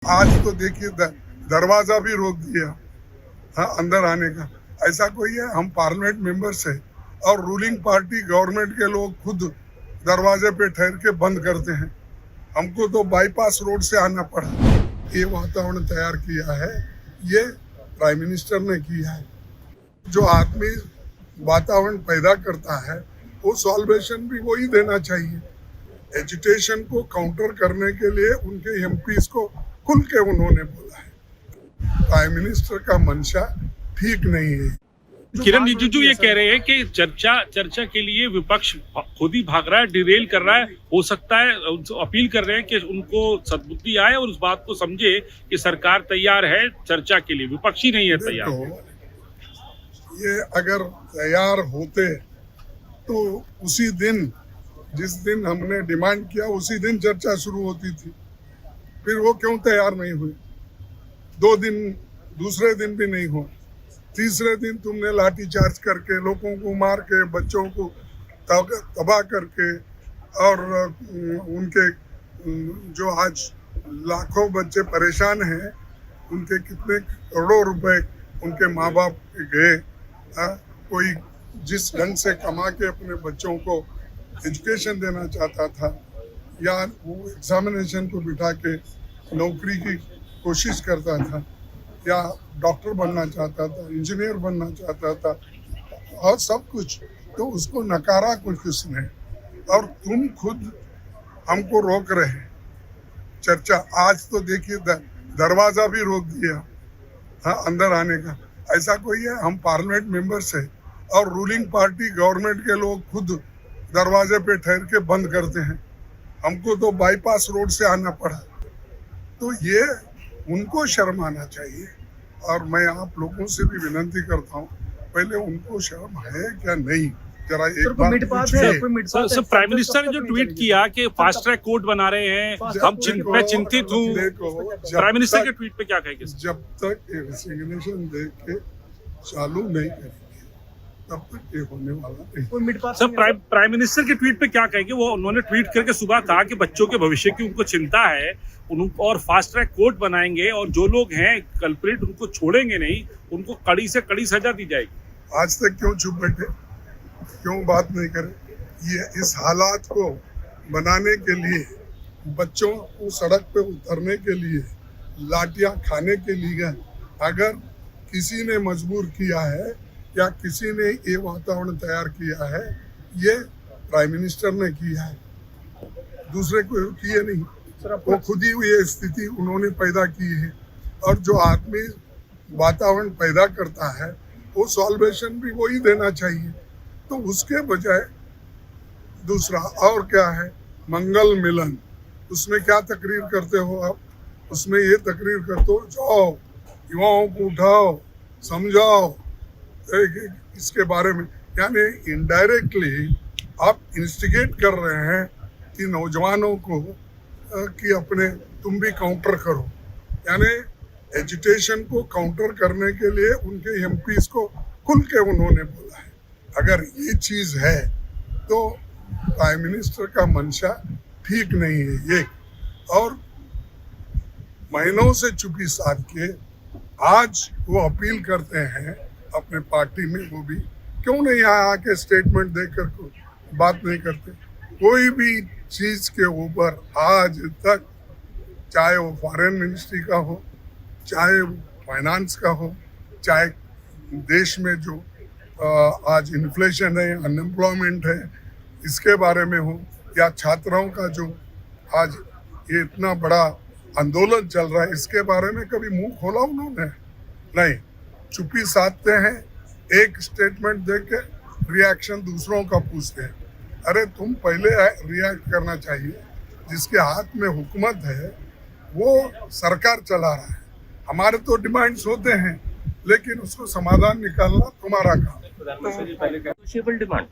आज तो देखिए दरवाजा भी रोक दिया, हाँ, अंदर आने का। ऐसा कोई है? हम पार्लियामेंट मेंबर्स है और रूलिंग पार्टी गवर्नमेंट के लोग खुद दरवाजे पे ठहर के बंद करते हैं। हमको तो बाईपास रोड से आना पड़ा। ये वातावरण तैयार किया है, ये प्राइम मिनिस्टर ने किया है। जो आदमी वातावरण पैदा करता है वो सॉल्वेशन भी वही देना चाहिए। एजुटेशन को काउंटर करने के लिए उनके एमपीज को खुल के उन्होंने बोला है। प्राइम मिनिस्टर का मंशा ठीक नहीं है। किरण रिजिजू ये कह रहे हैं कि चर्चा के लिए विपक्ष खुद ही भाग रहा है, डिरेल कर रहा है। हो सकता है अपील कर रहे हैं कि उनको सद्बुद्धि आए और उस बात को समझे कि सरकार तैयार है चर्चा के लिए, विपक्ष ही नहीं है तैयार। ये अगर तैयार होते तो उसी दिन, जिस दिन हमने डिमांड किया उसी दिन चर्चा शुरू होती थी। फिर वो क्यों तैयार नहीं हुए? 2 दिन, दूसरे दिन भी नहीं हो, तीसरे दिन तुमने लाठी चार्ज करके लोगों को मार के बच्चों को तबाह करके, और उनके जो आज लाखों बच्चे परेशान हैं उनके कितने करोड़ों रुपए उनके माँ बाप गए। कोई जिस ढंग से कमा के अपने बच्चों को एजुकेशन देना चाहता था या वो एग्जामिनेशन को बिठा के नौकरी की कोशिश करता था या डॉक्टर बनना चाहता था, इंजीनियर बनना चाहता था और सब कुछ, तो उसको नकारा कुछ किसने। और तुम खुद हमको रोक रहे हैं चर्चा। आज तो देखिए दरवाजा भी रोक दिया, हाँ, अंदर आने का। ऐसा कोई है? हम पार्लियामेंट मेंबर्स है और रूलिंग पार्टी गवर्नमेंट के लोग खुद दरवाजे पे ठहर के बंद करते हैं। हमको तो बाईपास रोड से आना पड़ा। तो ये उनको शर्म आना चाहिए। और मैं आप लोगों से भी विनती करता हूँ, पहले उनको शर्म है क्या नहीं, जरा एक बार सर, प्राइम मिनिस्टर ने जो ट्वीट किया कि फास्ट ट्रैक कोर्ट बना रहे हैं, मैं चिंतित हूँ। प्राइम मिनिस्टर के ट्वीट पे क्या कहेंगे? जब तक रेजिग्नेशन दे के चालू नहीं करेंगे तब तक ये होने वाला नहीं। सर, प्राइम मिनिस्टर के ट्वीट पे क्या कहेंगे? वो उन्होंने ट्वीट करके सुबह कहा कि बच्चों के भविष्य की उनको चिंता है और फास्ट ट्रैक कोर्ट बनाएंगे और जो लोग हैं कल्प्रिट उनको छोड़ेंगे नहीं, उनको कड़ी से कड़ी सजा दी जाएगी। आज तक क्यों चुप बैठे, क्यों बात नहीं करे? ये इस हालात को बनाने के लिए, बच्चों को सड़क पे उतरने के लिए, लाठियां खाने के लिए अगर किसी ने मजबूर किया है या किसी ने ये वातावरण तैयार किया है, ये प्राइम मिनिस्टर ने किया है, दूसरे को किए नहीं। वो खुद ही ये स्थिति उन्होंने पैदा की है। और जो आदमी वातावरण पैदा करता है वो सॉल्वेशन भी वही देना चाहिए। तो उसके बजाय दूसरा और क्या है, मंगल मिलन, उसमें क्या तकरीर करते हो आप? उसमें ये तकरीर करते हो, जाओ युवाओं को उठाओ, समझाओ इसके बारे में, यानी इनडायरेक्टली आप इंस्टिगेट कर रहे हैं कि नौजवानों को कि अपने तुम भी काउंटर करो। यानी एजुटेशन को काउंटर करने के लिए उनके एमपीज को खुल के उन्होंने बोला है। अगर ये चीज है तो प्राइम मिनिस्टर का मंशा ठीक नहीं है ये। और महीनों से चुप्पी साध के आज वो अपील करते हैं अपने पार्टी में, वो भी क्यों नहीं आके स्टेटमेंट देकर को बात नहीं करते? कोई भी चीज के ऊपर आज तक, चाहे वो फॉरेन मिनिस्ट्री का हो, चाहे फाइनेंस का हो, चाहे देश में जो आज इन्फ्लेशन है, अनएम्प्लॉयमेंट है, इसके बारे में हो, या छात्राओं का जो आज ये इतना बड़ा आंदोलन चल रहा है, इसके बारे में कभी मुंह खोला उन्होंने? नहीं, चुप्पी साधते हैं, एक स्टेटमेंट दे के रिएक्शन दूसरों का पूछते हैं। अरे तुम पहले रिएक्ट करना चाहिए। जिसके हाथ में हुकूमत है वो सरकार चला रहा है। हमारे तो डिमांड्स होते हैं लेकिन उसको समाधान निकालना तुम्हारा काम। डिमांड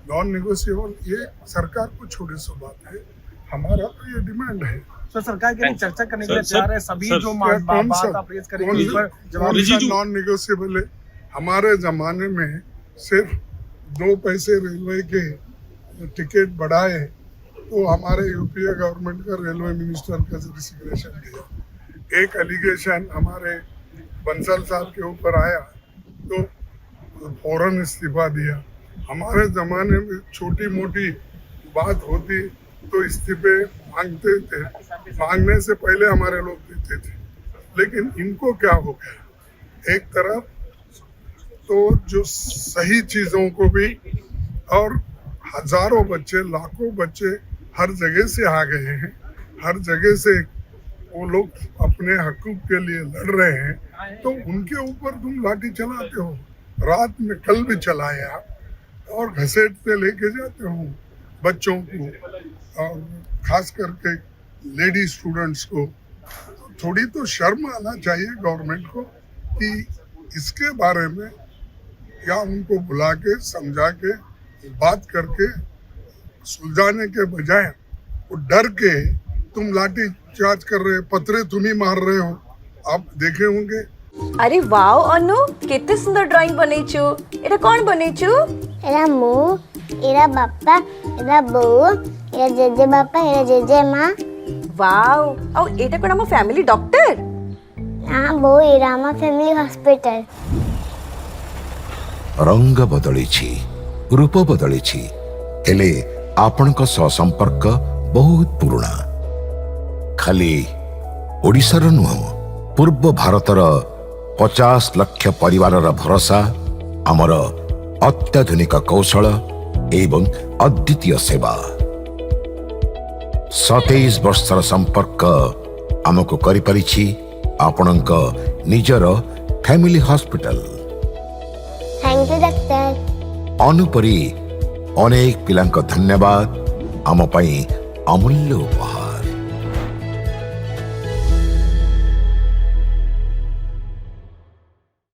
नॉन नेगोशिएबल ये सरकार को छोड़े सो बात है, हमारा तो ये डिमांड है। तो सरकार के लिए चर्चा करने के लिए तैयार है सभी जो बात आप रेज करेंगे नॉन नेगोशिएबल है। हमारे जमाने में सिर्फ 2 पैसे रेलवे के टिकट बढ़ाए तो हमारे यूपीए गवर्नमेंट का रेलवे मिनिस्टर का रेजिग्नेशन दिया। एक एलिगेशन हमारे बंसल साहब के ऊपर आया तो फौरन इस्तीफा दिया। हमारे जमाने में छोटी मोटी बात होती तो इस्तीफे मांगते थे, मांगने से पहले हमारे लोग देते थे। लेकिन इनको क्या हो गया, एक तरफ तो जो सही चीजों को भी, और हजारों बच्चे लाखों बच्चे हर जगह से आ गए हैं, हर जगह से वो लोग अपने हकूक के लिए लड़ रहे हैं, तो उनके ऊपर तुम लाठी चलाते हो। रात में कल भी चलाया और घसीटते लेके जाते हो बच्चों को, और खास करके लेडी स्टूडेंट्स को। थोड़ी तो शर्म आना चाहिए गवर्नमेंट को कि इसके बारे में या उनको बुला के समझा के बात करके सुलझाने के बजाय वो डर के तुम लाठी चार्ज कर रहे, पत्थरे तुम ही मार रहे हो, आप देखे होंगे। अरे वाओ अनु, केते सुंदर ड्राइंग बनेछु। एटा कौन बनेछु? एरा मु, एरा बापा, एरा बो, एरा जेजे बापा, एरा जेजे माँ। वाओ, औ एटा कोन हम फैमिली डॉक्टर? हाँ बो, एरा हम फैमिली हॉस्पिटल। रंग बदलिछि, रूप बदलिछि, हेले आपणक संपर्क बहुत पुराना। खाली ओडिशार नुह, पूर्व भारतर 50 लाख परिवारर भरोसा, आमर अत्याधुनिक कौशल एवं अद्वितीय सेवा। 27 वर्षर संपर्क आमको करि परिछि आपणक निजर family hospital. Thank you doctor. अनुपरी अनेक पिलांक धन्यवाद, आम पई अमूल्य उपहार।